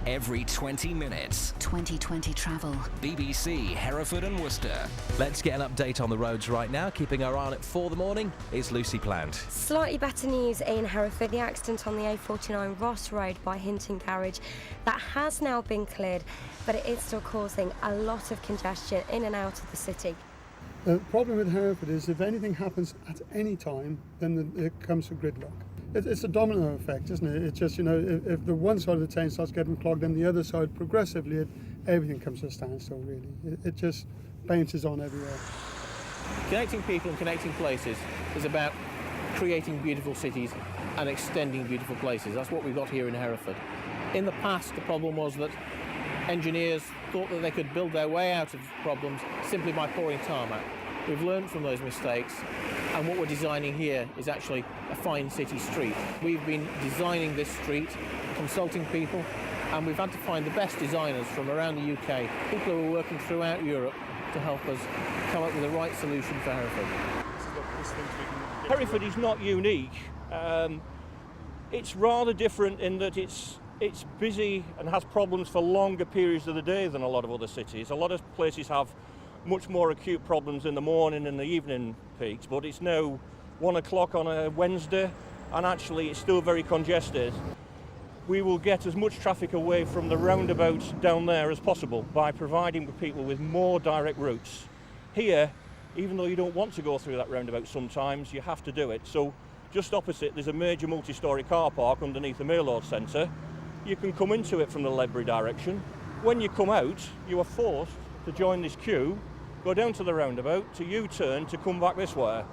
every 20 minutes. 2020 travel. BBC Hereford and Worcester. Let's get an update on the roads right now. Keeping our eye on it for the morning is Lucy Plant. Slightly better news in Hereford. The accident on the A49 Ross Road by Hinton Garage, that has now been cleared, but it is still causing a lot of congestion in and out of the city. The problem with Hereford is if anything happens at any time, then it comes to gridlock. It's a domino effect, isn't it? It's just, if the one side of the train starts getting clogged, then the other side progressively, everything comes to a standstill, really. It just bounces on everywhere. Connecting people and connecting places is about creating beautiful cities and extending beautiful places. That's what we've got here in Hereford. In the past, the problem was that engineers thought that they could build their way out of problems simply by pouring tarmac. We've learned from those mistakes, and what we're designing here is actually a fine city street. We've been designing this street, consulting people, and we've had to find the best designers from around the UK, people who are working throughout Europe to help us come up with the right solution for Hereford. Hereford is not unique. It's rather different in that it's busy and has problems for longer periods of the day than a lot of other cities. A lot of places have much more acute problems in the morning and the evening peaks, but it's now 1 o'clock on a Wednesday and actually it's still very congested. We will get as much traffic away from the roundabout down there as possible by providing people with more direct routes. Here, even though you don't want to go through that roundabout sometimes, you have to do it. So just opposite, there's a major multi-storey car park underneath the Maylord Centre. You can come into it from the Ledbury direction. When you come out, you are forced to join this queue, go down to the roundabout, to U-turn, to come back this way.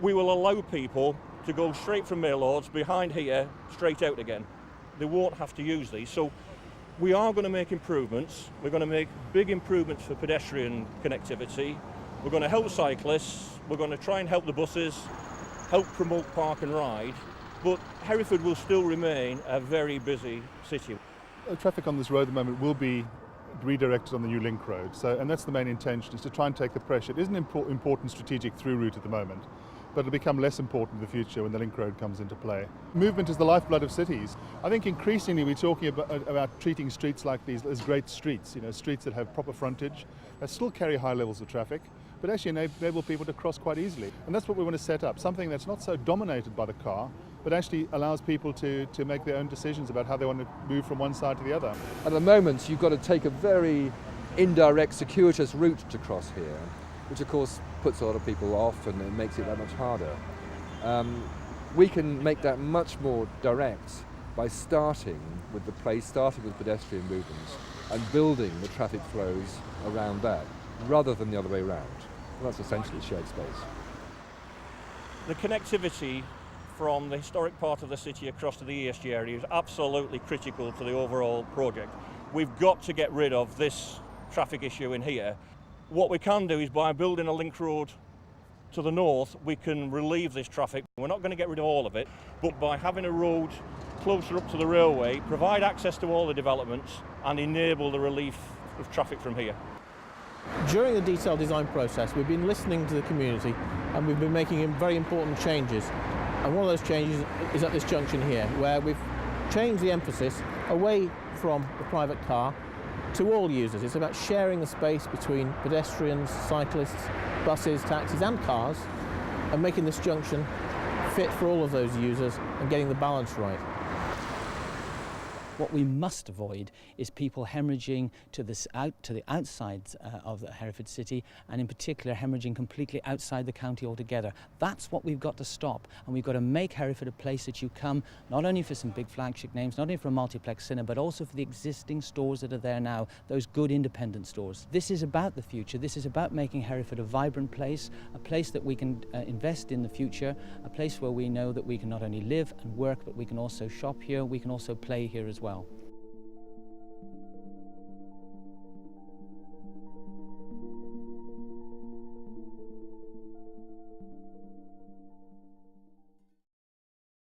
We will allow people to go straight from Maylords behind here, straight out again. They won't have to use these. So we are going to make improvements. We're going to make big improvements for pedestrian connectivity. We're going to help cyclists. We're going to try and help the buses, help promote park and ride. But Hereford will still remain a very busy city. Traffic on this road at the moment will be redirected on the new link road, and that's the main intention, is to try and take the pressure. It is an important strategic through route at the moment, but it'll become less important in the future when the link road comes into play. Movement is the lifeblood of cities. I think increasingly we're talking about treating streets like these as great streets, streets that have proper frontage, that still carry high levels of traffic, but actually enable people to cross quite easily. And that's what we want to set up, something that's not so dominated by the car, but actually allows people to make their own decisions about how they want to move from one side to the other. At the moment, you've got to take a very indirect, circuitous route to cross here, which of course puts a lot of people off and it makes it that much harder. We can make that much more direct by starting with pedestrian movements and building the traffic flows around that, rather than the other way around. Well, that's essentially shared space. The connectivity from the historic part of the city across to the ESG area is absolutely critical to the overall project. We've got to get rid of this traffic issue in here. What we can do is by building a link road to the north, we can relieve this traffic. We're not going to get rid of all of it, but by having a road closer up to the railway, provide access to all the developments and enable the relief of traffic from here. During the detailed design process, we've been listening to the community and we've been making very important changes. And one of those changes is at this junction here, where we've changed the emphasis away from the private car to all users. It's about sharing the space between pedestrians, cyclists, buses, taxis and cars, and making this junction fit for all of those users and getting the balance right. What we must avoid is people hemorrhaging to the outsides of the Hereford city, and in particular hemorrhaging completely outside the county altogether. That's what we've got to stop, and we've got to make Hereford a place that you come not only for some big flagship names, not only for a multiplex cinema, but also for the existing stores that are there now, those good independent stores. This is about the future. This is about making Hereford a vibrant place, a place that we can invest in the future, a place where we know that we can not only live and work, but we can also shop here, we can also play here as well.